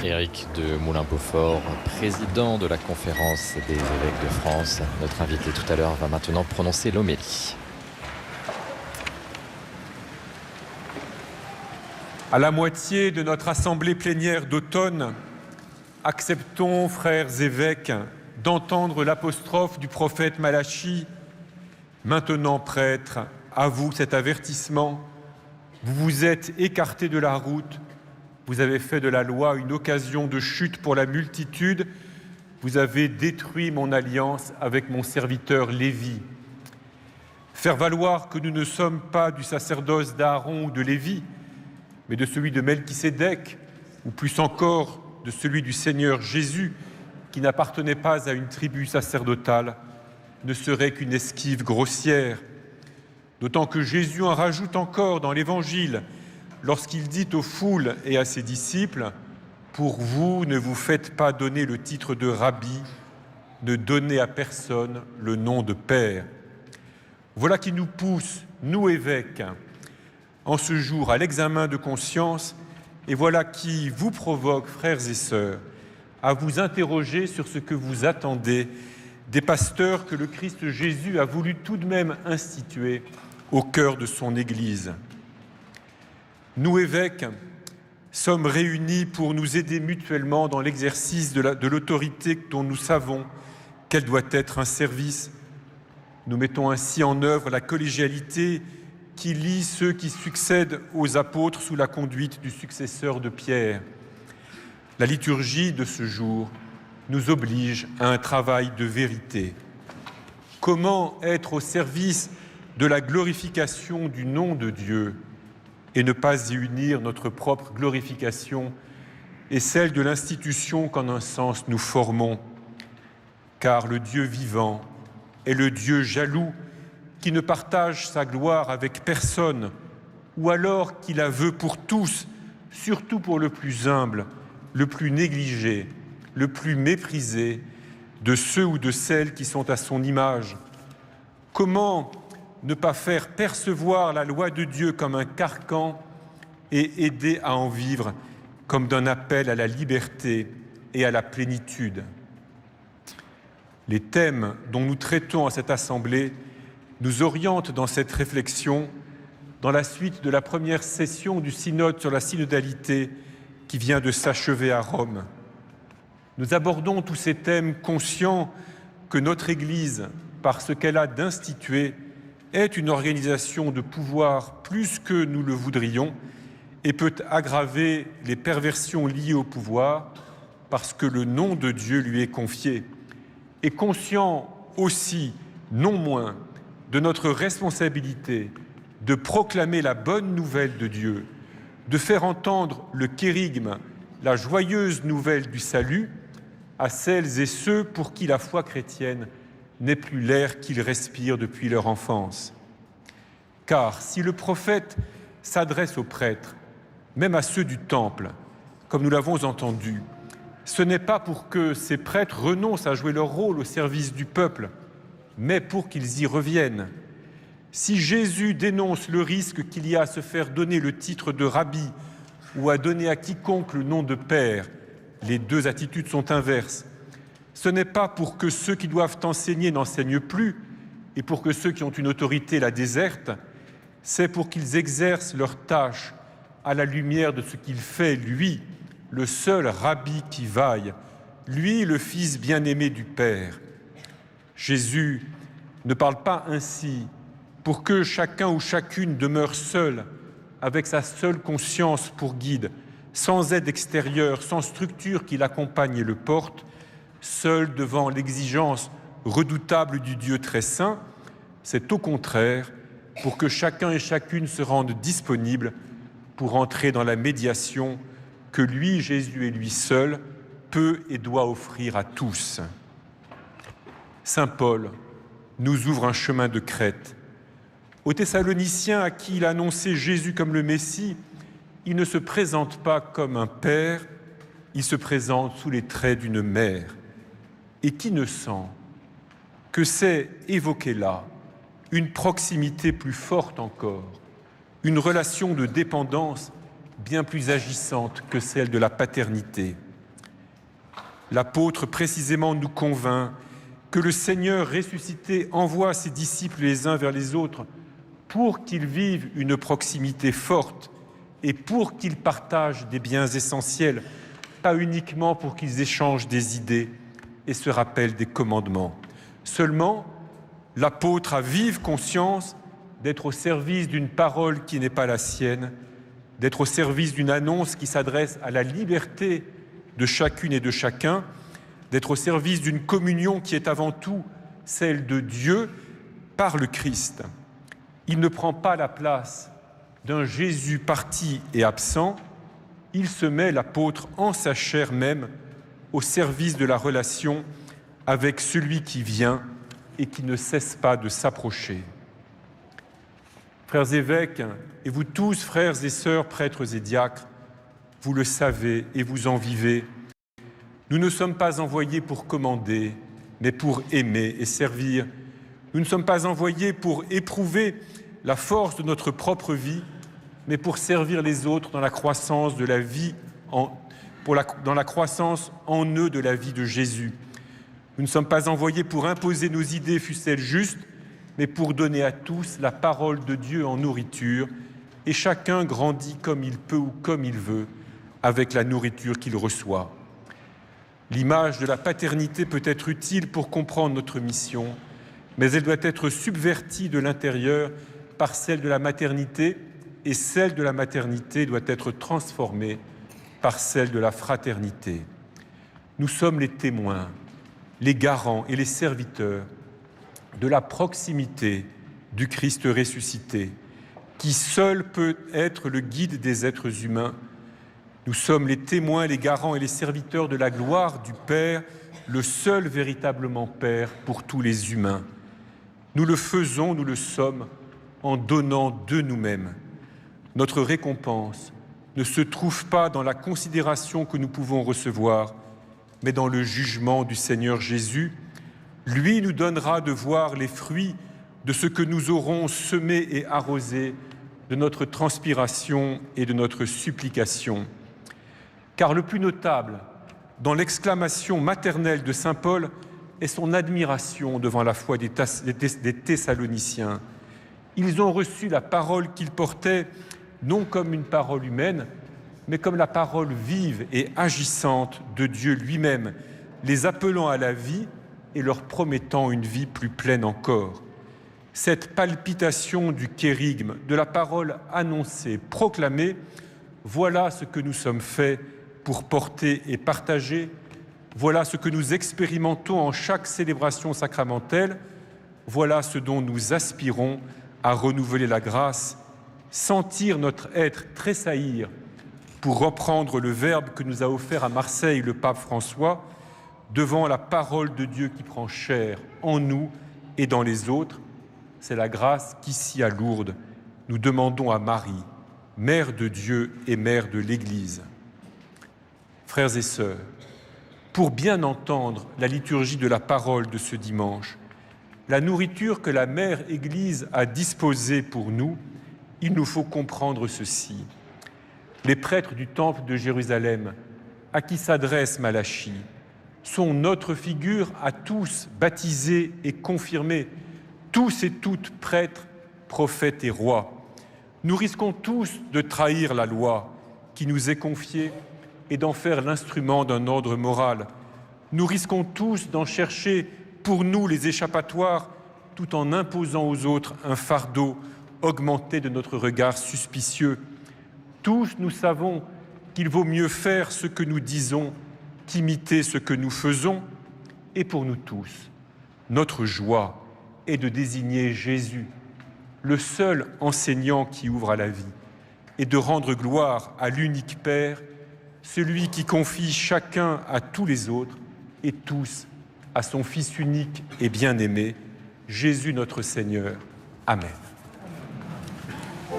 Éric de Moulin-Beaufort, président de la conférence des évêques de France. Notre invité tout à l'heure va maintenant prononcer l'homélie. À la moitié de notre assemblée plénière d'automne, acceptons, frères évêques, d'entendre l'apostrophe du prophète Malachie. Maintenant, prêtres, à vous cet avertissement. Vous vous êtes écartés de la route. Vous avez fait de la loi une occasion de chute pour la multitude. Vous avez détruit mon alliance avec mon serviteur Lévi. Faire valoir que nous ne sommes pas du sacerdoce d'Aaron ou de Lévi, mais de celui de Melchisédek, ou plus encore de celui du Seigneur Jésus, qui n'appartenait pas à une tribu sacerdotale, ne serait qu'une esquive grossière. D'autant que Jésus en rajoute encore dans l'Évangile, lorsqu'il dit aux foules et à ses disciples « Pour vous, ne vous faites pas donner le titre de rabbi, ne donnez à personne le nom de Père. » Voilà qui nous pousse, nous évêques, en ce jour à l'examen de conscience, et voilà qui vous provoque, frères et sœurs, à vous interroger sur ce que vous attendez des pasteurs que le Christ Jésus a voulu tout de même instituer au cœur de son Église. Nous, évêques, sommes réunis pour nous aider mutuellement dans l'exercice de l'autorité dont nous savons qu'elle doit être un service. Nous mettons ainsi en œuvre la collégialité qui lie ceux qui succèdent aux apôtres sous la conduite du successeur de Pierre. La liturgie de ce jour nous oblige à un travail de vérité. Comment être au service de la glorification du nom de Dieu et ne pas y unir notre propre glorification et celle de l'institution qu'en un sens nous formons? Car le Dieu vivant est le Dieu jaloux qui ne partage sa gloire avec personne, ou alors qui la veut pour tous, surtout pour le plus humble, le plus négligé, le plus méprisé de ceux ou de celles qui sont à son image. Comment ne pas faire percevoir la loi de Dieu comme un carcan et aider à en vivre comme d'un appel à la liberté et à la plénitude? Les thèmes dont nous traitons à cette assemblée nous orientent dans cette réflexion dans la suite de la première session du synode sur la synodalité qui vient de s'achever à Rome. Nous abordons tous ces thèmes conscients que notre Église, par ce qu'elle a d'institué, est une organisation de pouvoir plus que nous le voudrions et peut aggraver les perversions liées au pouvoir parce que le nom de Dieu lui est confié. Et conscient aussi, non moins, de notre responsabilité de proclamer la bonne nouvelle de Dieu, de faire entendre le kérygme, la joyeuse nouvelle du salut, à celles et ceux pour qui la foi chrétienne n'est plus l'air qu'ils respirent depuis leur enfance. Car si le prophète s'adresse aux prêtres, même à ceux du temple, comme nous l'avons entendu, ce n'est pas pour que ces prêtres renoncent à jouer leur rôle au service du peuple, mais pour qu'ils y reviennent. Si Jésus dénonce le risque qu'il y a à se faire donner le titre de rabbi ou à donner à quiconque le nom de Père, les deux attitudes sont inverses. Ce n'est pas pour que ceux qui doivent enseigner n'enseignent plus et pour que ceux qui ont une autorité la désertent, c'est pour qu'ils exercent leur tâche à la lumière de ce qu'il fait, lui, le seul rabbi qui vaille, lui, le Fils bien-aimé du Père. Jésus ne parle pas ainsi pour que chacun ou chacune demeure seul, avec sa seule conscience pour guide, sans aide extérieure, sans structure qui l'accompagne et le porte, seul devant l'exigence redoutable du Dieu très saint. C'est au contraire pour que chacun et chacune se rendent disponibles pour entrer dans la médiation que lui, Jésus et lui seul, peut et doit offrir à tous. Saint Paul nous ouvre un chemin de crête. Aux Thessaloniciens à qui il a annoncé Jésus comme le Messie, il ne se présente pas comme un père, il se présente sous les traits d'une mère. Et qui ne sent que c'est évoqué là une proximité plus forte encore, une relation de dépendance bien plus agissante que celle de la paternité. L'apôtre précisément nous convainc que le Seigneur ressuscité envoie ses disciples les uns vers les autres pour qu'ils vivent une proximité forte et pour qu'ils partagent des biens essentiels, pas uniquement pour qu'ils échangent des idées et se rappellent des commandements. Seulement, l'apôtre a vive conscience d'être au service d'une parole qui n'est pas la sienne, d'être au service d'une annonce qui s'adresse à la liberté de chacune et de chacun, d'être au service d'une communion qui est avant tout celle de Dieu par le Christ. Il ne prend pas la place d'un Jésus parti et absent, il se met, l'apôtre, en sa chair même, au service de la relation avec celui qui vient et qui ne cesse pas de s'approcher. Frères évêques, et vous tous, frères et sœurs, prêtres et diacres, vous le savez et vous en vivez, nous ne sommes pas envoyés pour commander, mais pour aimer et servir. Nous ne sommes pas envoyés pour éprouver la force de notre propre vie, mais pour servir les autres dans la croissance de la vie, dans la croissance en eux de la vie de Jésus. Nous ne sommes pas envoyés pour imposer nos idées, fussent-elles justes, mais pour donner à tous la parole de Dieu en nourriture, et chacun grandit comme il peut ou comme il veut, avec la nourriture qu'il reçoit. L'image de la paternité peut être utile pour comprendre notre mission, mais elle doit être subvertie de l'intérieur par celle de la maternité, et celle de la maternité doit être transformée par celle de la fraternité. Nous sommes les témoins, les garants et les serviteurs de la proximité du Christ ressuscité, qui seul peut être le guide des êtres humains. Nous sommes les témoins, les garants et les serviteurs de la gloire du Père, le seul véritablement Père pour tous les humains. Nous le faisons, nous le sommes, en donnant de nous-mêmes. Notre récompense ne se trouve pas dans la considération que nous pouvons recevoir, mais dans le jugement du Seigneur Jésus. Lui nous donnera de voir les fruits de ce que nous aurons semé et arrosé, de notre transpiration et de notre supplication. Car le plus notable dans l'exclamation maternelle de saint Paul est son admiration devant la foi des Thessaloniciens. Ils ont reçu la parole qu'ils portaient non comme une parole humaine, mais comme la parole vive et agissante de Dieu lui-même, les appelant à la vie et leur promettant une vie plus pleine encore. Cette palpitation du kérygme, de la parole annoncée, proclamée, voilà ce que nous sommes faits pour porter et partager, voilà ce que nous expérimentons en chaque célébration sacramentelle, voilà ce dont nous aspirons à renouveler la grâce, sentir notre être tressaillir, pour reprendre le verbe que nous a offert à Marseille le pape François, devant la parole de Dieu qui prend chair en nous et dans les autres. C'est la grâce qu'ici à Lourdes, nous demandons à Marie, Mère de Dieu et Mère de l'Église. Frères et sœurs, pour bien entendre la liturgie de la parole de ce dimanche, la nourriture que la Mère Église a disposée pour nous, il nous faut comprendre ceci. Les prêtres du Temple de Jérusalem, à qui s'adresse Malachie, sont notre figure à tous, baptisés et confirmés, tous et toutes prêtres, prophètes et rois. Nous risquons tous de trahir la loi qui nous est confiée et d'en faire l'instrument d'un ordre moral. Nous risquons tous d'en chercher pour nous les échappatoires, tout en imposant aux autres un fardeau augmenté de notre regard suspicieux. Tous nous savons qu'il vaut mieux faire ce que nous disons qu'imiter ce que nous faisons. Et pour nous tous, notre joie est de désigner Jésus, le seul enseignant qui ouvre à la vie, et de rendre gloire à l'unique Père, celui qui confie chacun à tous les autres et tous à son Fils unique et bien-aimé, Jésus notre Seigneur. Amen.